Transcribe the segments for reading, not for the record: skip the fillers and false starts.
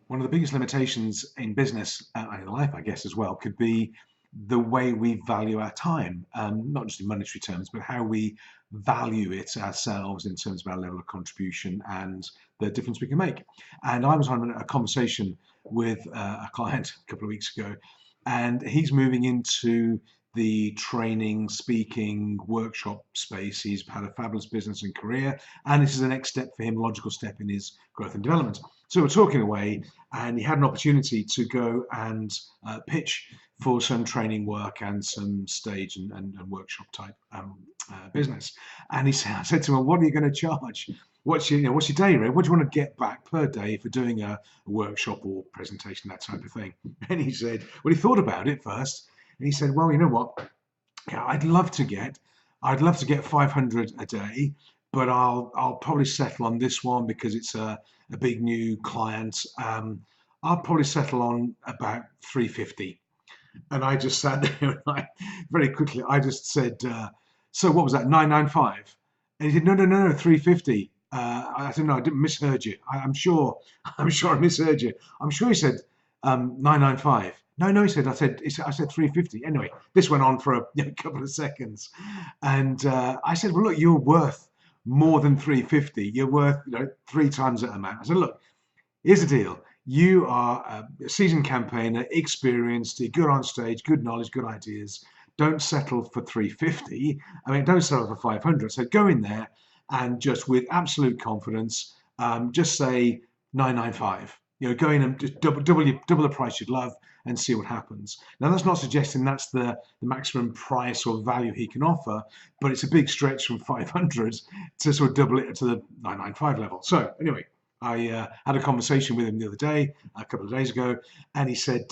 One of the biggest limitations in business and in life, I guess, as well, could be the way we value our time, not just in monetary terms, but how we value it ourselves in terms of our level of contribution and the difference we can make. And I was on a conversation with a client a couple of weeks ago, and he's moving into the training, speaking, workshop space. He's had a fabulous business and career, and this is the next step for him, logical step in his growth and development. So we're talking away, and he had an opportunity to go and pitch for some training work and some stage and workshop type business. And I said to him, well, what are you going to charge? What's your day rate? What do you want to get back per day for doing a workshop or presentation, that type of thing? And he said, well, he thought about it first, and he said, well, you know what? Yeah, I'd love to get 500 a day, but I'll probably settle on this one because it's a big new client. I'll probably settle on about 350. And I just sat there and very quickly, I just said, so what was that, 995? And he said, no, 350. I said, no, I didn't misheard you. I'm sure I misheard you. I'm sure he said 995. No, he said, I said 350. Anyway, this went on for a couple of seconds. And I said, well, look, you're worth more than 350. You're worth 3 times that amount. I said, look, here's the deal. You are a seasoned campaigner, experienced, you're good on stage, good knowledge, good ideas. Don't settle for 350. I mean, don't settle for 500. So go in there and just with absolute confidence, just say 995. Go in and just double the price you'd love and see what happens. Now, that's not suggesting that's the maximum price or value he can offer, but it's a big stretch from 500 to sort of double it to the 995 level. So anyway, I had a conversation with him the other day, a couple of days ago, and he said,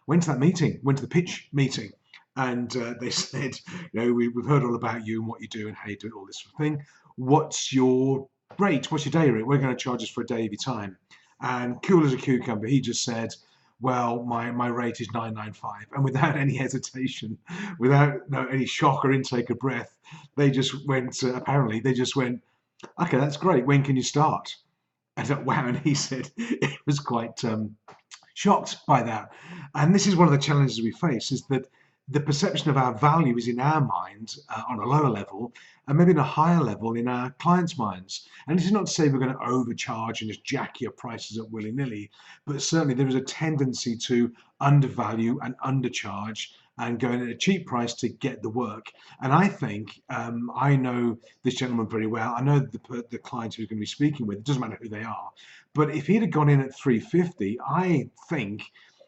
went to that meeting, went to the pitch meeting, and they said, we've heard all about you and what you do and how you do it, all this sort of thing. What's your rate? What's your day rate? We're going to charge us for a day of your time. And cool as a cucumber, he just said, well, my rate is 995. And without any hesitation, without any shock or intake of breath, they just went, okay, that's great. When can you start? I thought, wow, and he said he was quite shocked by that. And this is one of the challenges we face, is that the perception of our value is in our mind on a lower level, and maybe on a higher level in our clients' minds. And this is not to say we're going to overcharge and just jack your prices up willy-nilly, but certainly there is a tendency to undervalue and undercharge and go in at a cheap price to get the work. And I think, I know this gentleman very well. I know the client who's going to be speaking with, it doesn't matter who they are. But if he'd have gone in at 350, I think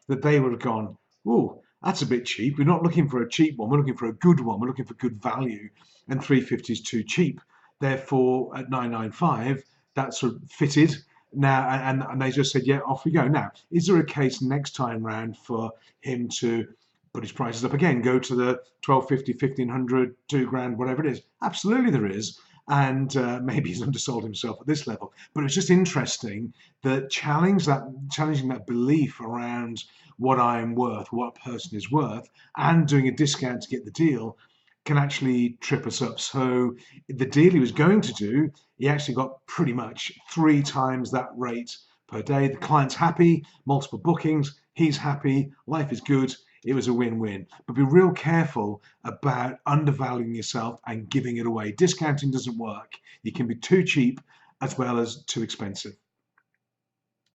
that they would have gone, oh, that's a bit cheap. We're not looking for a cheap one. We're looking for a good one. We're looking for good value. And 350 is too cheap. Therefore, at 995, that's sort of fitted. Now, and they just said, yeah, off we go. Now, is there a case next time round for him to put his prices up again, go to the 1250, 1500, 2 grand, whatever it is? Absolutely there is. And maybe he's undersold himself at this level. But it's just interesting that challenging that belief around what I'm worth, what a person is worth, and doing a discount to get the deal can actually trip us up. So the deal he was going to do, he actually got pretty much 3 times that rate per day. The client's happy, multiple bookings, he's happy, life is good. It was a win-win. But be real careful about undervaluing yourself and giving it away. Discounting doesn't work. You can be too cheap as well as too expensive.